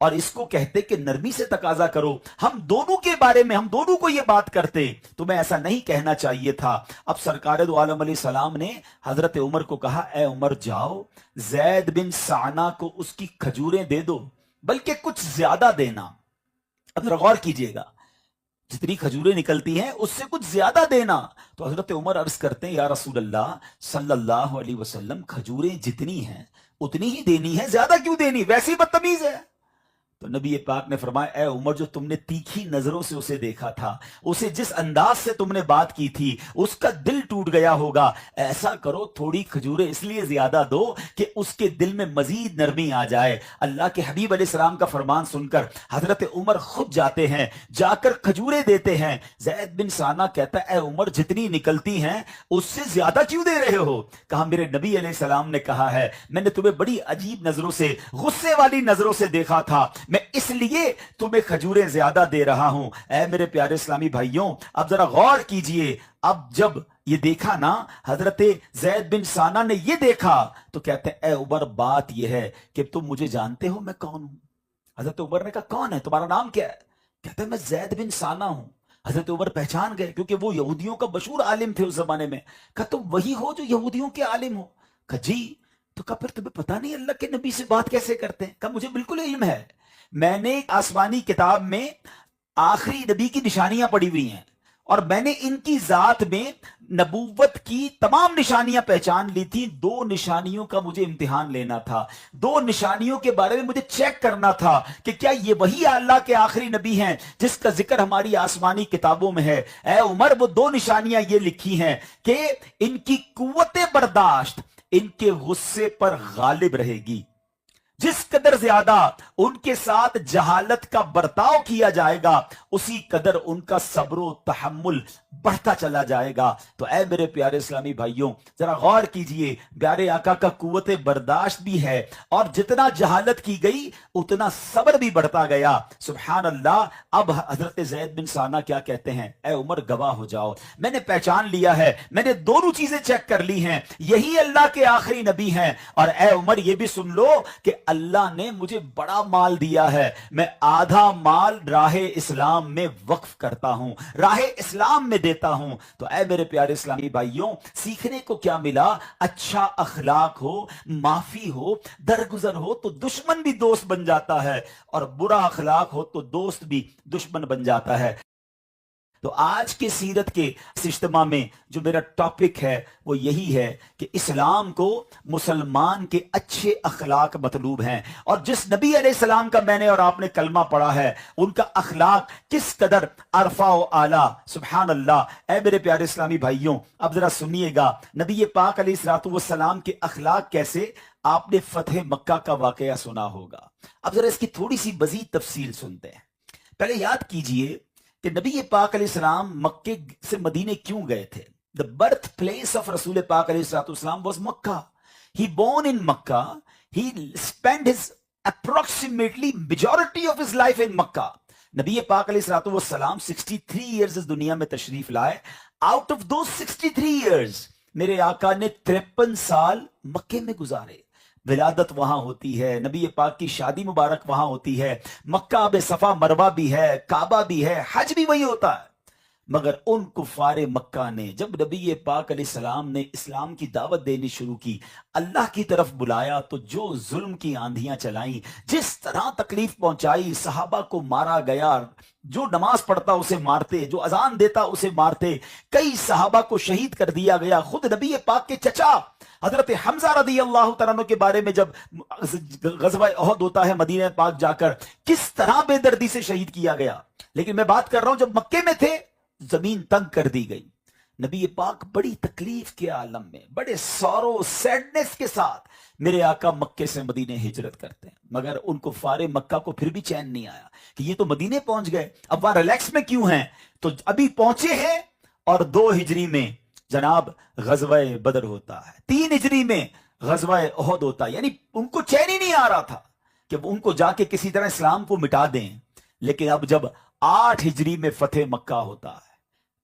اور اس کو کہتے کہ نرمی سے تقاضا کرو. ہم دونوں کے بارے میں ہم دونوں کو یہ بات کرتے, تمہیں ایسا نہیں کہنا چاہیے تھا. اب سرکار دو عالم علیہ السلام نے حضرت عمر کو کہا, اے عمر جاؤ زید بن سعنا کو اس کی کھجوریں دے دو, بلکہ کچھ زیادہ دینا. اب ذرا غور کیجئے گا, جتنی کھجوریں نکلتی ہیں اس سے کچھ زیادہ دینا. تو حضرت عمر عرض کرتے ہیں, یا رسول اللہ صلی اللہ علیہ وسلم, کھجوریں جتنی ہیں اتنی ہی دینی ہے, زیادہ کیوں دینی, ویسے ہی بدتمیز ہے. تو نبی پاک نے فرمایا, اے عمر جو تم نے تیکھی نظروں سے اسے دیکھا تھا, اسے جس انداز سے تم نے بات کی تھی, اس کا دل ٹوٹ گیا ہوگا. ایسا کرو تھوڑی کھجوریں اس لیے زیادہ دو کہ اس کے دل میں مزید نرمی آ جائے. اللہ کے حبیب علیہ السلام کا فرمان سن کر حضرت عمر خود جاتے ہیں, جا کر کھجوریں دیتے ہیں. زید بن سعنا کہتا ہے, اے عمر جتنی نکلتی ہیں اس سے زیادہ کیوں دے رہے ہو؟ کہا, میرے نبی علیہ السلام نے کہا ہے, میں نے تمہیں بڑی عجیب نظروں سے, غصے والی نظروں سے دیکھا تھا, میں اس لیے تمہیں کھجوریں زیادہ دے رہا ہوں. اے میرے پیارے اسلامی بھائیوں, اب ذرا غور کیجئے. اب جب یہ دیکھا نا, حضرت زید بن سعنا نے یہ دیکھا تو کہتے ہیں, اے عمر بات یہ ہے کہ تم مجھے جانتے ہو میں کون ہوں؟ حضرت عمر نے کہا, کون ہے, تمہارا نام کیا ہے؟ کہتے ہیں, میں زید بن سعنا ہوں. حضرت عمر پہچان گئے کیونکہ وہ یہودیوں کا مشہور عالم تھے اس زمانے میں. کہا, تم وہی ہو جو یہودیوں کے عالم ہو؟ کہا, جی. تو کہا, پھر تمہیں پتا نہیں اللہ کے نبی سے بات کیسے کرتے ہیں؟ کہا, مجھے بالکل علم ہے, میں نے آسمانی کتاب میں آخری نبی کی نشانیاں پڑھی ہوئی ہیں, اور میں نے ان کی ذات میں نبوت کی تمام نشانیاں پہچان لی تھی. 2 نشانیوں کا مجھے امتحان لینا تھا, 2 نشانیوں کے بارے میں مجھے چیک کرنا تھا کہ کیا یہ وہی اللہ کے آخری نبی ہیں جس کا ذکر ہماری آسمانی کتابوں میں ہے. اے عمر, وہ 2 نشانیاں یہ لکھی ہیں کہ ان کی قوت برداشت ان کے غصے پر غالب رہے گی. جس قدر زیادہ ان کے ساتھ جہالت کا برتاؤ کیا جائے گا, اسی قدر ان کا صبر و تحمل بڑھتا چلا جائے گا. تو اے میرے پیارے اسلامی بھائیوں, ذرا غور کیجئے, پیارے آقا کا قوت برداشت بھی ہے, اور جتنا جہالت کی گئی اتنا صبر بھی بڑھتا گیا. سبحان اللہ. اب حضرت زید بن سعنا کیا کہتے ہیں, اے عمر گواہ ہو جاؤ, میں نے پہچان لیا ہے, میں نے دونوں چیزیں چیک کر لی ہیں, یہی اللہ کے آخری نبی ہیں. اور اے عمر یہ بھی سن لو کہ اللہ نے مجھے بڑا مال دیا ہے, میں آدھا مال راہ اسلام میں وقف کرتا ہوں, راہ اسلام میں دیتا ہوں. تو اے میرے پیارے اسلامی بھائیوں, سیکھنے کو کیا ملا؟ اچھا اخلاق ہو, معافی ہو, درگزر ہو تو دشمن بھی دوست بن جاتا ہے, اور برا اخلاق ہو تو دوست بھی دشمن بن جاتا ہے. تو آج کے سیرت کے اس اجتماع میں جو میرا ٹاپک ہے وہ یہی ہے کہ اسلام کو مسلمان کے اچھے اخلاق مطلوب ہیں, اور جس نبی علیہ السلام کا میں نے اور آپ نے کلمہ پڑھا ہے ان کا اخلاق کس قدر عرفہ و اعلیٰ. سبحان اللہ. اے میرے پیارے اسلامی بھائیوں, اب ذرا سنیے گا, نبی پاک علیہ الصلوۃ والسلام کے اخلاق کیسے. آپ نے فتح مکہ کا واقعہ سنا ہوگا, اب ذرا اس کی تھوڑی سی مزید تفصیل سنتے ہیں. پہلے یاد کیجئے کہ نبی پاک علیہ السلام مکے سے مدینے کیوں گئے تھے. The birthplace of رسول پاک علیہ السلام was Makkah. He born in Makkah. He spent his approximately majority of his life in Makkah. نبی پاک علیہ السلام 63 years اس دنیا میں تشریف لائے. Out of those 63 years میرے آقا نے 53 سال مکے میں گزارے. ولادت وہاں ہوتی ہے, نبی پاک کی شادی مبارک وہاں ہوتی ہے, مکہ بے صفا مروہ بھی ہے, کعبہ بھی ہے, حج بھی وہی ہوتا ہے. مگر ان کفار مکہ نے جب نبی پاک علیہ السلام نے اسلام کی دعوت دینی شروع کی, اللہ کی طرف بلایا, تو جو ظلم کی آندھیاں چلائیں, جس طرح تکلیف پہنچائی, صحابہ کو مارا گیا, جو نماز پڑھتا اسے مارتے, جو اذان دیتا اسے مارتے, کئی صحابہ کو شہید کر دیا گیا. خود نبی پاک کے چچا حضرت حمزہ رضی اللہ تعالیٰ عنہ کے بارے میں جب غزوہ احد ہوتا ہے مدینہ پاک جا کر, کس طرح بے دردی سے شہید کیا گیا. لیکن میں بات کر رہا ہوں جب مکے میں تھے زمین تنگ کر دی گئی. نبی پاک بڑی تکلیف کے عالم میں, بڑے سورو سیڈنس کے ساتھ میرے آقا مکے سے مدینے ہجرت کرتے ہیں. مگر ان کو کفار مکہ کو پھر بھی چین نہیں آیا کہ یہ تو مدینے پہنچ گئے, اب وہاں ریلیکس میں کیوں ہیں. تو ابھی پہنچے ہیں, اور 2 ہجری میں جناب غزوہ بدر ہوتا ہے, 3 ہجری میں غزوہ احد ہوتا ہے. یعنی ان کو چین ہی نہیں آ رہا تھا کہ ان کو جا کے کسی طرح اسلام کو مٹا دیں. لیکن اب جب 8 ہجری میں فتح مکہ ہوتا ہے,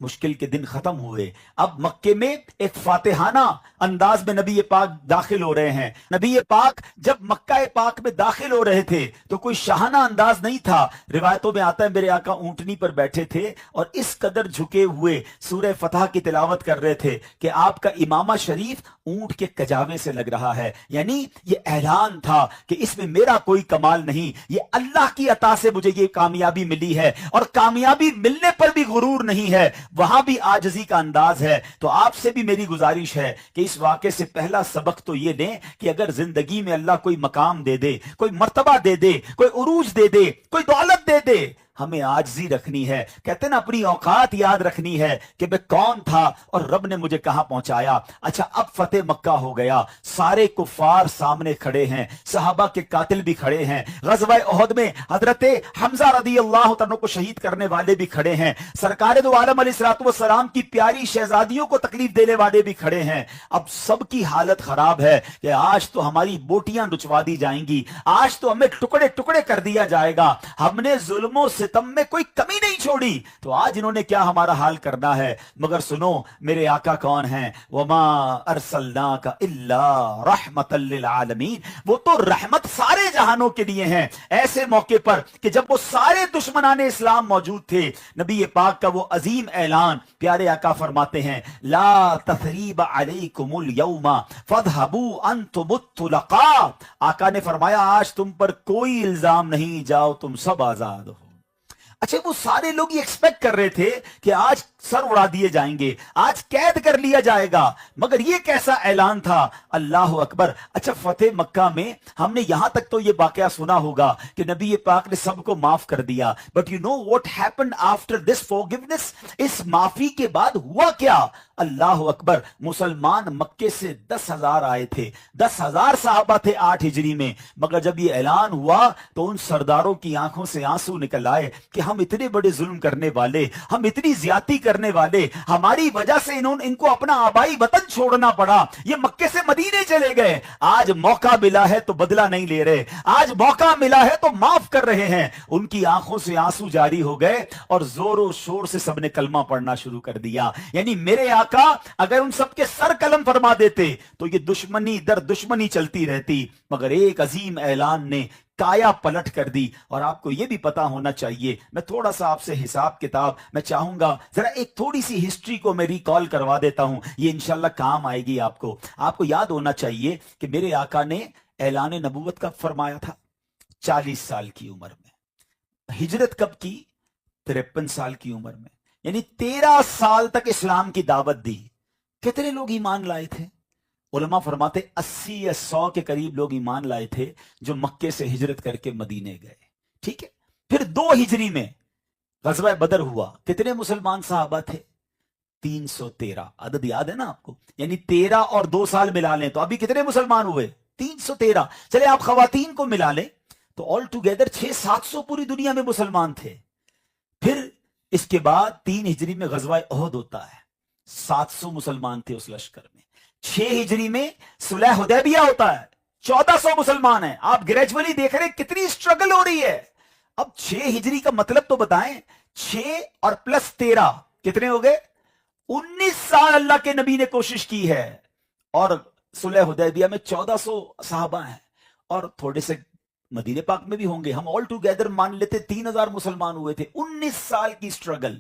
مشکل کے دن ختم ہوئے. اب مکے میں ایک فاتحانہ انداز میں نبی پاک داخل ہو رہے ہیں. نبی پاک جب مکہ پاک میں داخل ہو رہے تھے تو کوئی شاہانہ انداز نہیں تھا. روایتوں میں آتا ہے میرے آقا اونٹنی پر بیٹھے تھے اور اس قدر جھکے ہوئے سورہ فتح کی تلاوت کر رہے تھے کہ آپ کا امامہ شریف اونٹ کے کجاوے سے لگ رہا ہے. یعنی یہ اعلان تھا کہ اس میں میرا کوئی کمال نہیں, یہ اللہ کی عطا سے مجھے یہ کامیابی ملی ہے, اور کامیابی ملنے پر بھی غرور نہیں ہے, وہاں بھی عاجزی کا انداز ہے. تو آپ سے بھی میری گزارش ہے کہ اس واقعے سے پہلا سبق تو یہ دیں کہ اگر زندگی میں اللہ کوئی مقام دے دے, کوئی مرتبہ دے دے, کوئی عروج دے دے, کوئی دولت دے دے, ہمیں عاجزی رکھنی ہے. کہتے ہیں نا اپنی اوقات یاد رکھنی ہے کہ میں کون تھا اور رب نے مجھے کہاں پہنچایا. اچھا اب فتح مکہ ہو گیا, سارے کفار سامنے کھڑے ہیں, صحابہ کے قاتل بھی کھڑے ہیں, غزوہ احد میں حضرت حمزہ رضی اللہ عنہ کو شہید کرنے والے بھی کھڑے ہیں, سرکار دو عالم علیہ الصلوۃ والسلام کی پیاری شہزادیوں کو تکلیف دینے والے بھی کھڑے ہیں. اب سب کی حالت خراب ہے کہ آج تو ہماری بوٹیاں نچوا دی جائیں گی, آج تو ہمیں ٹکڑے ٹکڑے کر دیا جائے گا, ہم نے ظلموں ستم میں کوئی کمی نہیں چھوڑی, تو آج انہوں نے کیا ہمارا حال کرنا ہے. مگر سنو میرے آقا کون ہیں, وما ارسلناک الا رحمت للعالمین, وہ تو رحمت سارے جہانوں کے لیے ہیں. ایسے موقع پر کہ جب وہ سارے دشمنان اسلام موجود تھے, نبی پاک کا وہ عظیم اعلان, پیارے آقا فرماتے ہیں لا تثریب علیکم اليوم فاذهبوا انتم الطلقاء, آقا نے فرمایا آج تم پر کوئی الزام نہیں, جاؤ تم سب آزاد ہو. اچھا وہ سارے لوگ یہ ایکسپیکٹ کر رہے تھے کہ آج سر اڑا دیے جائیں گے, آج قید کر لیا جائے گا, مگر یہ کیسا اعلان تھا, اللہ اکبر. اچھا فتح مکہ میں ہم نے یہاں تک تو یہ واقعہ سنا ہوگا کہ نبی پاک نے سب کو معاف کر دیا, but you know what happened after this forgiveness, اس معافی کے بعد ہوا کیا. اللہ اکبر, مسلمان مکے سے 10,000 آئے تھے, 10,000 صحابہ تھے 8 ہجری میں, مگر جب یہ اعلان ہوا تو ان سرداروں کی آنکھوں سے آنسو نکل آئے کہ ہم اتنے بڑے ظلم کرنے والے, ہم اتنی زیادتی کرنے والے, ہماری وجہ سے ان کو اپنا آبائی وطن چھوڑنا پڑا, یہ مکے سے مدینے چلے گئے, آج موقع ملا ہے تو بدلہ نہیں لے رہے, آج موقع ملا ہے تو معاف کر رہے ہیں. ان کی آنکھوں سے آنسو جاری ہو گئے اور زور و شور سے سب نے کلمہ پڑھنا شروع کر دیا. یعنی میرے آقا اگر ان سب کے سر قلم فرما دیتے تو یہ دشمنی در دشمنی چلتی رہتی, مگر ایک عظیم اعلان نے کایا پلٹ کر دی. اور آپ کو یہ بھی پتا ہونا چاہیے, میں تھوڑا سا آپ سے حساب کتاب میں چاہوں گا, ذرا ایک تھوڑی سی ہسٹری کو میں ریکال کروا دیتا ہوں, یہ انشاءاللہ کام آئے گی آپ کو. آپ کو یاد ہونا چاہیے کہ میرے آقا نے اعلان نبوت کب فرمایا تھا, 40 سال کی عمر میں. ہجرت کب کی, 53 سال کی عمر میں, یعنی 13 سال تک اسلام کی دعوت دی. کتنے لوگ ایمان لائے تھے, علماء فرماتے 80 یا 100 کے قریب لوگ ایمان لائے تھے جو مکے سے ہجرت کر کے مدینے گئے. ٹھیک ہے, پھر 2 ہجری میں غزوہ بدر ہوا, کتنے مسلمان صحابہ تھے, 313. عدد یاد ہے نا آپ کو, یعنی 13 اور 2 سال ملا لیں تو ابھی کتنے مسلمان ہوئے, 313. چلے آپ خواتین کو ملا لیں تو آل ٹوگیدر 600-700 پوری دنیا میں مسلمان تھے. پھر اس کے بعد 3 ہجری میں غزوہ احد ہوتا ہے, 700 مسلمان تھے اس لشکر میں. 6 ہجری میں صلح حدیبیہ ہوتا ہے, 1400 مسلمان ہیں. آپ گریجولی دیکھ رہے ہیں کتنی سٹرگل ہو رہی ہے. اب 6 ہجری کا مطلب تو بتائیں, 6 اور پلس 13 کتنے ہو گئے, 19 سال اللہ کے نبی نے کوشش کی ہے. اور صلح حدیبیہ میں 1400 صحابہ ہیں اور تھوڑے سے مدینے پاک میں بھی ہوں گے, ہم آل ٹوگیدر مان لیتے 3000 مسلمان ہوئے تھے. 19 سال کی سٹرگل.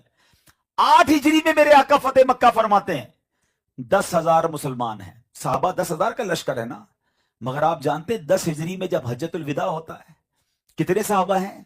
8 ہجری میں میرے آقا فتح مکہ فرماتے ہیں 10,000 مسلمان ہیں. صحابہ 10,000 کا لشکر ہے نا, مگر آپ جانتے 10 ہجری میں جب حجۃ الوداع ہوتا ہے کتنے صحابہ ہیں,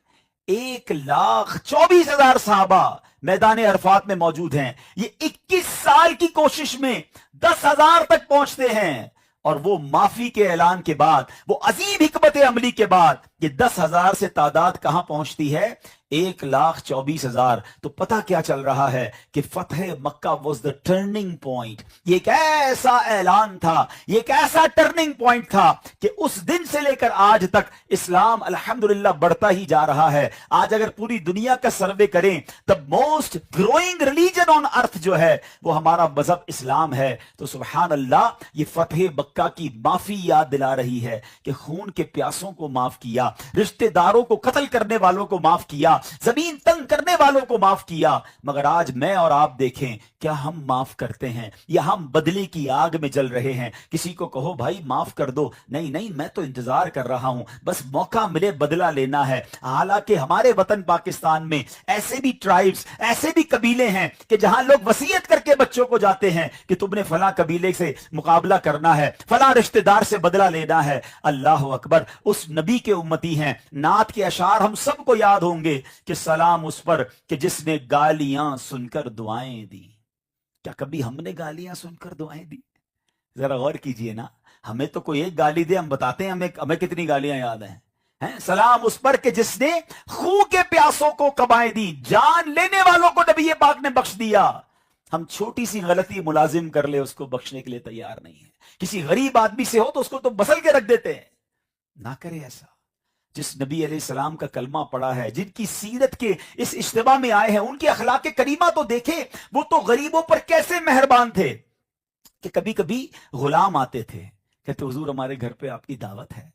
1,24,000 صحابہ میدان عرفات میں موجود ہیں. یہ 21 سال کی کوشش میں 10,000 تک پہنچتے ہیں. اور وہ معافی کے اعلان کے بعد, وہ عظیم حکمت عملی کے بعد یہ 10,000 سے تعداد کہاں پہنچتی ہے, 1,24,000. تو پتہ کیا چل رہا ہے کہ فتح مکہ واز دا ٹرننگ پوائنٹ. یہ ایک ایسا اعلان تھا, یہ ایک ایسا ٹرننگ پوائنٹ تھا کہ اس دن سے لے کر آج تک اسلام الحمدللہ بڑھتا ہی جا رہا ہے. آج اگر پوری دنیا کا سروے کریں تو موسٹ گروئنگ ریلیجن آن ارتھ جو ہے وہ ہمارا مذہب اسلام ہے. تو سبحان اللہ, یہ فتح مکہ کی معافی یاد دلا رہی ہے کہ خون کے پیاسوں کو معاف کیا, رشتے داروں کو قتل کرنے والوں کو معاف کیا, زمین تنگ کرنے والوں کو معاف کیا. مگر آج میں اور آپ دیکھیں, کیا ہم معاف کرتے ہیں یا ہم بدلے کی آگ میں جل رہے ہیں؟ کسی کو کہو بھائی معاف کر دو, نہیں نہیں میں تو انتظار کر رہا ہوں, بس موقع ملے بدلہ لینا ہے. حالانکہ ہمارے وطن پاکستان میں ایسے بھی ٹرائبز, ایسے بھی قبیلے ہیں کہ جہاں لوگ وصیت کر کے بچوں کو جاتے ہیں کہ تم نے فلاں قبیلے سے مقابلہ کرنا ہے, فلاں رشتہ دار سے بدلہ لینا ہے. اللہ اکبر, اس نبی کے امتی ہیں. نعت کے اشعار ہم سب کو یاد ہوں گے کہ سلام اس پر کہ جس نے گالیاں سن کر دعائیں دی. کیا کبھی ہم نے گالیاں سن کر دعائیں دی؟ ذرا غور کیجئے نا. ہمیں تو کوئی ایک گالی دے ہم بتاتے ہیں ہمیں کتنی گالیاں یاد ہیں. سلام اس پر کہ جس نے خون کے پیاسوں کو قبائیں دی, جان لینے والوں کو نبی پاک نے بخش دیا. ہم چھوٹی سی غلطی ملازم کر لے اس کو بخشنے کے لیے تیار نہیں ہیں. کسی غریب آدمی سے ہو تو اس کو تو بسل کے رکھ دیتے ہیں. نہ کرے ایسا. جس نبی علیہ السلام کا کلمہ پڑھا ہے, جن کی سیرت کے اس اجتماع میں آئے ہیں, ان کی اخلاق کریمہ تو دیکھیں. وہ تو غریبوں پر کیسے مہربان تھے کہ کبھی کبھی غلام آتے تھے, کہتے حضور ہمارے گھر پہ آپ کی دعوت ہے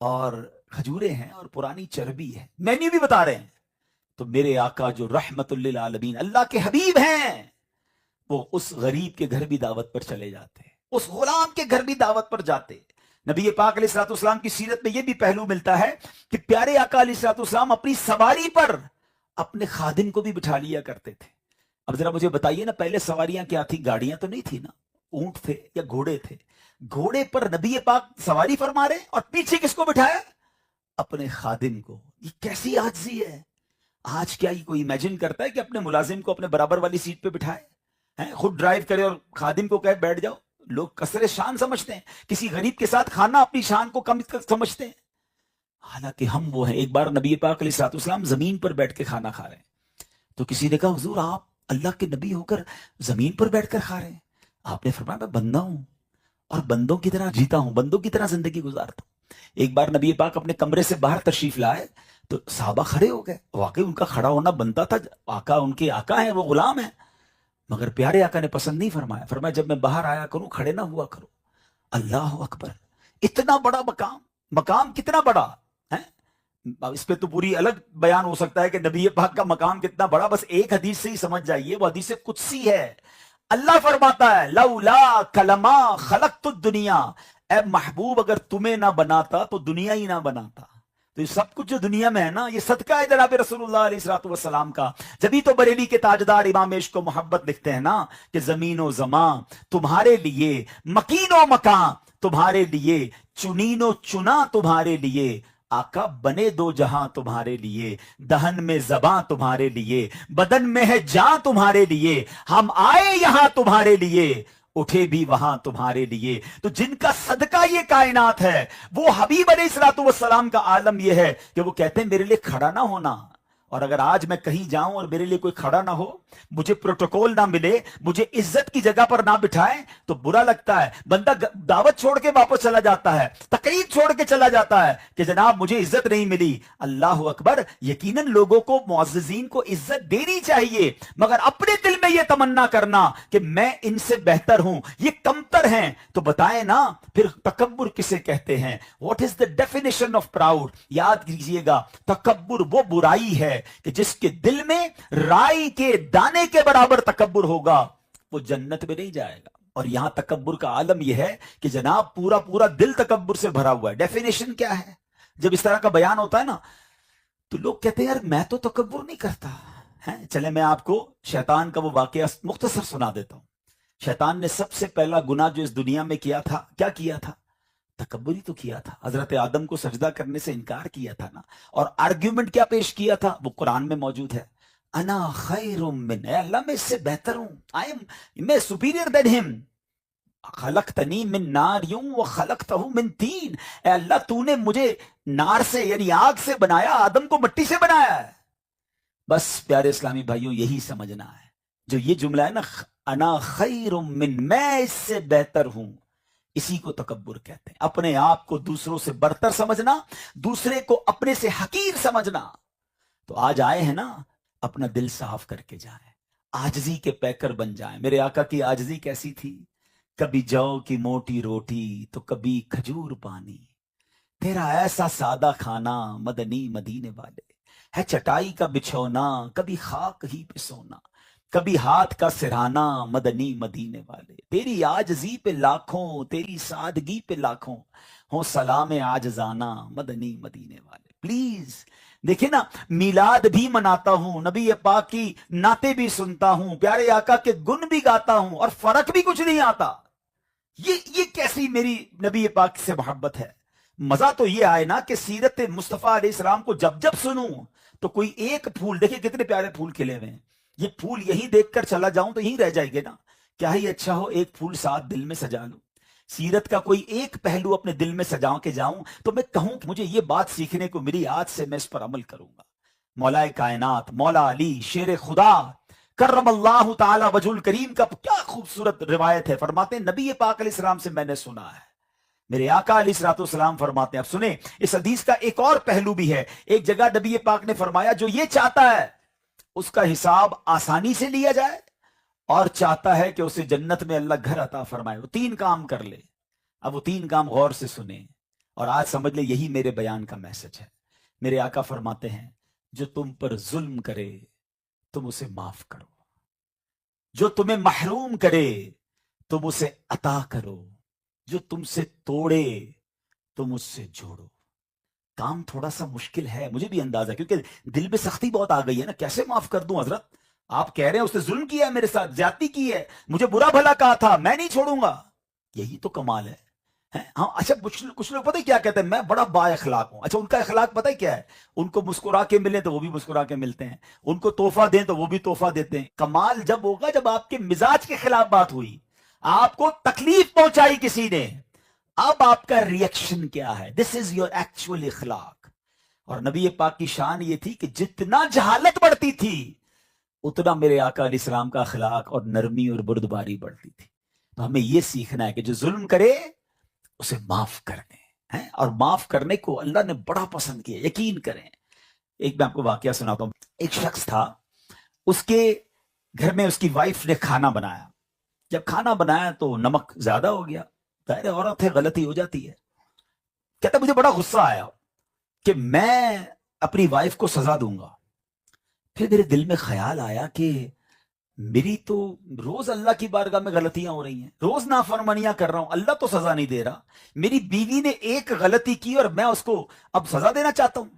اور کھجورے ہیں اور پرانی چربی ہے, مینیو بھی بتا رہے ہیں. تو میرے آقا جو رحمت للعالمین اللہ کے حبیب ہیں, وہ اس غریب کے گھر بھی دعوت پر چلے جاتے, اس غلام کے گھر بھی دعوت پر جاتے. نبی پاک علیہ الصلوۃ والسلام کی سیرت میں یہ بھی پہلو ملتا ہے کہ پیارے آقا علیہ الصلوۃ والسلام اپنی سواری پر اپنے خادم کو بھی بٹھا لیا کرتے تھے. اب ذرا مجھے بتائیے نا, پہلے سواریاں کیا تھی؟ گاڑیاں تو نہیں تھی نا, اونٹ تھے یا گھوڑے تھے. گھوڑے پر نبی پاک سواری فرما رہے اور پیچھے کس کو بٹھایا؟ اپنے خادم کو. یہ کیسی عاجزی ہے. آج کیا یہ کوئی امیجن کرتا ہے کہ اپنے ملازم کو اپنے برابر والی سیٹ پہ بٹھائے, خود ڈرائیو کرے اور خادم کو کہے بیٹھ جاؤ؟ لوگ کثر شان سمجھتے ہیں, کسی غریب کے ساتھ کھانا اپنی شان کو کم سمجھتے ہیں. حالانکہ ہم وہ ہیں. ایک بار نبی پاک علیہ الصلوۃ والسلام زمین پر بیٹھ کے کھانا کھا رہے ہیں, تو کسی نے کہا حضور آپ اللہ کے نبی ہو کر زمین پر بیٹھ کر کھا رہے ہیں؟ آپ نے فرمایا میں بندہ ہوں اور بندوں کی طرح جیتا ہوں, بندوں کی طرح زندگی گزارتا ہوں. ایک بار نبی پاک اپنے کمرے سے باہر تشریف لائے تو صحابہ کھڑے ہو گئے. واقعی ان کا کھڑا ہونا بنتا تھا, آقا ان کے آقا ہیں, وہ غلام ہیں. مگر پیارے آقا نے پسند نہیں فرمایا. فرمایا جب میں باہر آیا کروں کھڑے نہ ہوا کرو. اللہ اکبر, اتنا بڑا مقام, مقام کتنا بڑا ہے. اس پہ تو پوری الگ بیان ہو سکتا ہے کہ نبی پاک کا مقام کتنا بڑا. بس ایک حدیث سے ہی سمجھ جائیے, وہ حدیث قدسی ہے. اللہ فرماتا ہے لولا کلمہ خلقت الدنیا, اے محبوب اگر تمہیں نہ بناتا تو دنیا ہی نہ بناتا. تو یہ سب کچھ جو دنیا میں ہے نا, یہ صدقہ ہے جناب رسول اللہ علیہ الصلوۃ والسلام کا. جبھی تو بریلی کے تاجدار امام عشق و محبت لکھتے ہیں نا کہ زمین و زمان تمہارے لیے, مکین و مکان تمہارے لیے, چنین و چنا تمہارے لیے, آقا بنے دو جہاں تمہارے لیے, دہن میں زباں تمہارے لیے, بدن میں ہے جاں تمہارے لیے, ہم آئے یہاں تمہارے لیے, اٹھے بھی وہاں تمہارے لیے. تو جن کا صدقہ یہ کائنات ہے, وہ حبیب علیہ الصلوۃ والسلام کا عالم یہ ہے کہ وہ کہتے ہیں میرے لیے کھڑا نہ ہونا. اور اگر آج میں کہیں جاؤں اور میرے لیے کوئی کھڑا نہ ہو, مجھے پروٹوکول نہ ملے, مجھے عزت کی جگہ پر نہ بٹھائیں, تو برا لگتا ہے. بندہ دعوت چھوڑ کے واپس چلا جاتا ہے, تقریب چھوڑ کے چلا جاتا ہے کہ جناب مجھے عزت نہیں ملی. اللہ اکبر, یقیناً لوگوں کو, معززین کو عزت دینی چاہیے, مگر اپنے دل میں یہ تمنا کرنا کہ میں ان سے بہتر ہوں, یہ کمتر ہیں, تو بتائیں نا پھر تکبر کسے کہتے ہیں. What is the definition of proud? یاد کیجئے گا, تکبر وہ برائی ہے کہ جس کے دل میں رائی کے دانے کے برابر تکبر ہوگا, وہ جنت میں نہیں جائے گا. اور یہاں تکبر کا عالم یہ ہے کہ جناب پورا پورا دل تکبر سے بھرا ہوا ہے. ڈیفینیشن کیا ہے؟ جب اس طرح کا بیان ہوتا ہے نا تو لوگ کہتے ہیں یار میں تو تکبر نہیں کرتا. چلے میں آپ کو شیطان کا وہ واقعہ مختصر سنا دیتا ہوں. شیطان نے سب سے پہلا گناہ جو اس دنیا میں کیا تھا, کیا کیا تھا؟ تکبری تو کیا تھا. حضرت آدم کو سجدہ کرنے سے انکار کیا تھا نا, اور آرگیومنٹ کیا پیش کیا تھا, وہ قرآن میں موجود ہے. انا خیر من, اے اللہ میں اس سے بہتر ہوں, میں سپیریئر دین ہم. خلقتنی من نار وخلقتہ من طین, اے اللہ تو نے مجھے نار سے یعنی آگ سے بنایا, آدم کو مٹی سے بنایا ہے. بس پیارے اسلامی بھائیوں, یہی سمجھنا ہے. جو یہ جملہ ہے نا, انا خیر من, میں اس سے بہتر ہوں, اسی کو تکبر کہتے ہیں. اپنے آپ کو دوسروں سے برتر سمجھنا, دوسرے کو اپنے سے حقیر سمجھنا. تو آج آئے ہیں نا, اپنا دل صاف کر کے جائیں, عاجزی کے پیکر بن جائیں. میرے آقا کی عاجزی کیسی تھی؟ کبھی جو کی موٹی روٹی تو کبھی کھجور پانی, تیرا ایسا سادہ کھانا مدنی مدینے والے، ہے چٹائی کا بچھونا کبھی خاک ہی پہ سونا، کبھی ہاتھ کا سرہانا مدنی مدینے والے، تیری عاجزی پہ لاکھوں تیری سادگی پہ لاکھوں، ہو سلام عاجزانہ مدنی مدینے والے۔ پلیز دیکھیں نا، میلاد بھی مناتا ہوں، نبی پاک کی نعتیں بھی سنتا ہوں، پیارے آقا کے گن بھی گاتا ہوں، اور فرق بھی کچھ نہیں آتا۔ یہ کیسی میری نبی پاک سے محبت ہے؟ مزہ تو یہ آئے نا کہ سیرت مصطفیٰ علیہ السلام کو جب جب سنوں تو کوئی ایک پھول، دیکھیں کتنے پیارے پھول کھلے ہوئے ہیں، یہ پھول یہی دیکھ کر چلا جاؤں تو یہیں رہ جائے گے نا، کیا ہی اچھا ہو ایک پھول ساتھ دل میں سجا لوں، سیرت کا کوئی ایک پہلو اپنے دل میں سجا کے جاؤں تو میں کہوں کہ مجھے یہ بات سیکھنے کو ملی، آج سے میں اس پر عمل کروں گا۔ مولا کائنات مولا علی شیر خدا کرم اللہ تعالی وجہ الکریم کا کیا خوبصورت روایت ہے، فرماتے ہیں نبی پاک علیہ السلام سے میں نے سنا ہے، میرے آقا علیہ الصلوۃ والسلام فرماتے ہیں۔ اب سنیں اس حدیث کا ایک اور پہلو بھی ہے، ایک جگہ نبی پاک نے فرمایا جو یہ چاہتا ہے اس کا حساب آسانی سے لیا جائے، اور چاہتا ہے کہ اسے جنت میں اللہ گھر عطا فرمائے، وہ تین کام کر لے۔ اب وہ تین کام غور سے سنیں اور آج سمجھ لے یہی میرے بیان کا میسج ہے۔ میرے آقا فرماتے ہیں جو تم پر ظلم کرے تم اسے معاف کرو، جو تمہیں محروم کرے تم اسے عطا کرو، جو تم سے توڑے تم اس سے جوڑو۔ کام تھوڑا سا مشکل ہے، مجھے بھی اندازہ ہے، کیونکہ دل میں سختی بہت آ گئی ہے نا، کیسے معاف کر دوں حضرت؟ آپ کہہ رہے ہیں اس نے ظلم کیا ہے میرے ساتھ، زیادتی کی ہے، مجھے برا بھلا کہا تھا، میں نہیں چھوڑوں گا، یہی تو کمال ہے۔ ہاں اچھا، کچھ لوگ پتہ کیا کہتے ہیں، میں بڑا با اخلاق ہوں۔ اچھا ان کا اخلاق پتہ کیا ہے؟ ان کو مسکرا کے ملیں تو وہ بھی مسکرا کے ملتے ہیں، ان کو تحفہ دیں تو وہ بھی تحفہ دیتے ہیں۔ کمال جب ہوگا جب آپ کے مزاج کے خلاف بات ہوئی، آپ کو تکلیف پہنچائی کسی نے، اب آپ کا ریئیکشن کیا ہے؟ دس از یور ایکچوئل اخلاق۔ اور نبی پاک کی شان یہ تھی کہ جتنا جہالت بڑھتی تھی اتنا میرے آقا علیہ السلام کا اخلاق اور نرمی اور بردباری بڑھتی تھی۔ تو ہمیں یہ سیکھنا ہے کہ جو ظلم کرے اسے معاف کر دیں، اور معاف کرنے کو اللہ نے بڑا پسند کیا، یقین کریں۔ ایک میں آپ کو واقعہ سناتا ہوں۔ ایک شخص تھا، اس کے گھر میں اس کی وائف نے کھانا بنایا، جب کھانا بنایا تو نمک زیادہ ہو گیا، ظاہر عورت ہے غلطی ہو جاتی ہے۔ کہتا مجھے بڑا غصہ آیا کہ میں اپنی وائف کو سزا دوں گا۔ پھر میرے دل میں خیال آیا کہ میری تو روز اللہ کی بارگاہ میں غلطیاں ہو رہی ہیں، روز نافرمانیاں کر رہا ہوں، اللہ تو سزا نہیں دے رہا، میری بیوی نے ایک غلطی کی اور میں اس کو اب سزا دینا چاہتا ہوں۔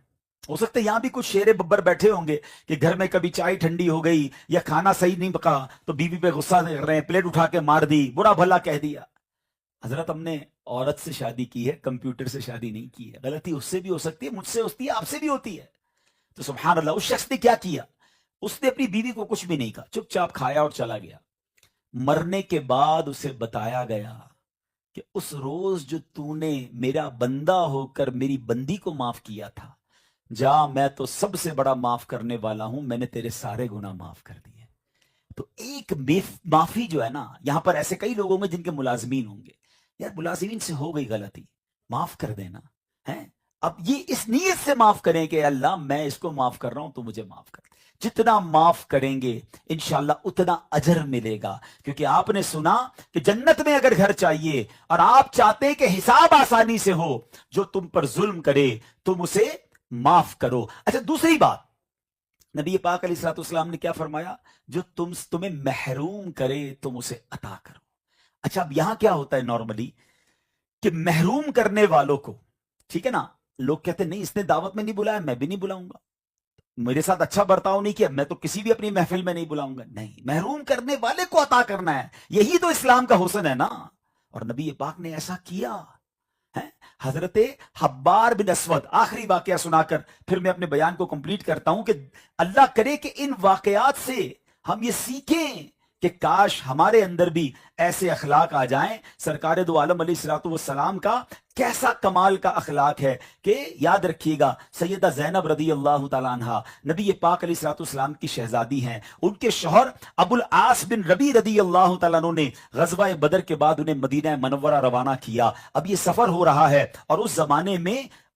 ہو سکتا ہے یہاں بھی کچھ شیر ببر بیٹھے ہوں گے کہ گھر میں کبھی چائے ٹھنڈی ہو گئی یا کھانا صحیح نہیں پکا تو بیوی پہ غصہ کر رہے ہیں، پلیٹ اٹھا کے مار دی، برا بھلا کہہ دیا۔ حضرت ہم نے عورت سے شادی کی ہے، کمپیوٹر سے شادی نہیں کی ہے، غلطی اس سے بھی ہو سکتی ہے، مجھ سے ہوتی ہے، آپ سے بھی ہوتی ہے۔ تو سبحان اللہ، اس شخص نے کیا کیا؟ اس نے اپنی بیوی کو کچھ بھی نہیں کہا، چپ چاپ کھایا اور چلا گیا۔ مرنے کے بعد اسے بتایا گیا کہ اس روز جو تو نے میرا بندہ ہو کر میری بندی کو معاف کیا تھا، جا میں تو سب سے بڑا معاف کرنے والا ہوں، میں نے تیرے سارے گناہ معاف کر دیے۔ تو ایک معافی جو ہے نا، یہاں پر ایسے کئی لوگ ہوں گے جن کے ملازمین ہوں گے، یار ملازمین سے ہو گئی غلطی، معاف کر دینا ہے۔ اب یہ اس نیت سے معاف کریں کہ اللہ میں اس کو معاف کر رہا ہوں تو مجھے معاف کر۔ جتنا معاف کریں گے انشاءاللہ اتنا اجر ملے گا، کیونکہ آپ نے سنا کہ جنت میں اگر گھر چاہیے اور آپ چاہتے ہیں کہ حساب آسانی سے ہو، جو تم پر ظلم کرے تم اسے معاف کرو۔ اچھا دوسری بات، نبی پاک علیہ الصلوۃ والسلام نے کیا فرمایا؟ جو تمہیں محروم کرے تم اسے عطا کرو۔ اچھا اب یہاں کیا ہوتا ہے نارملی کہ محروم کرنے والوں کو، ٹھیک ہے نا، لوگ کہتے ہیں نہیں اس نے دعوت میں نہیں بلایا، میں بھی نہیں بلاؤں گا، میرے ساتھ اچھا برتاؤ نہیں کیا، میں تو کسی بھی اپنی محفل میں نہیں بلاؤں گا۔ نہیں، محروم کرنے والے کو عطا کرنا ہے، یہی تو اسلام کا حسن ہے نا۔ اور نبی پاک نے ایسا کیا ہے۔ حضرت حبار بن اسود، آخری واقعہ سنا کر پھر میں اپنے بیان کو کمپلیٹ کرتا ہوں کہ اللہ کرے کہ ان واقعات سے ہم یہ سیکھیں کہ کاش ہمارے اندر بھی ایسے اخلاق آ جائیں۔ سرکار دو عالم علیہ الصلوۃ والسلام کا کیسا کمال کا اخلاق ہے کہ یاد رکھیے گا، سیدہ زینب رضی اللہ تعالیٰ عنہ نبی پاک علیہ الصلوۃ والسلام کی شہزادی ہیں، ان کے شوہر ابو العاص بن ربیع رضی اللہ تعالیٰ عنہ نے غزوہ بدر کے بعد انہیں مدینہ منورہ روانہ کیا۔ اب یہ سفر ہو رہا ہے اور اس زمانے میں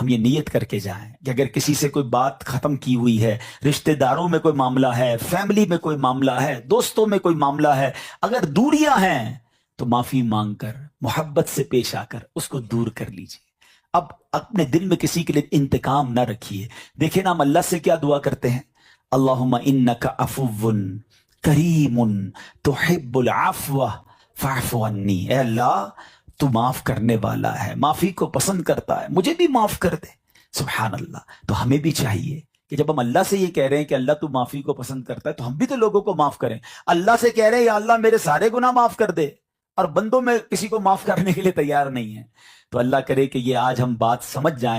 ہم یہ نیت کر کے جائیں کہ اگر کسی سے کوئی بات ختم کی ہوئی ہے، رشتہ داروں میں کوئی معاملہ ہے، فیملی میں کوئی معاملہ ہے، دوستوں میں کوئی معاملہ ہے، اگر دوریاں ہیں تو معافی مانگ کر، محبت سے پیش آ کر اس کو دور کر لیجیے۔ اب اپنے دل میں کسی کے لیے انتقام نہ رکھیے۔ دیکھیں نا، ہم اللہ سے کیا دعا کرتے ہیں؟ اللہم انک عفو کریم تحب العفو فاعف عنی۔ اے اللہ، تو معاف کرنے والا ہے، معافی کو پسند کرتا ہے، مجھے بھی معاف کر دے۔ سبحان اللہ۔ تو ہمیں بھی چاہیے کہ جب ہم اللہ سے یہ کہہ رہے ہیں کہ اللہ تو معافی کو پسند کرتا ہے، تو ہم بھی تو لوگوں کو معاف کریں۔ اللہ سے کہہ رہے ہیں یا اللہ میرے سارے گناہ معاف کر دے، اور بندوں میں کسی کو معاف کرنے کے لیے تیار نہیں ہے۔ تو اللہ کرے کہ یہ آج ہم بات سمجھ جائیں۔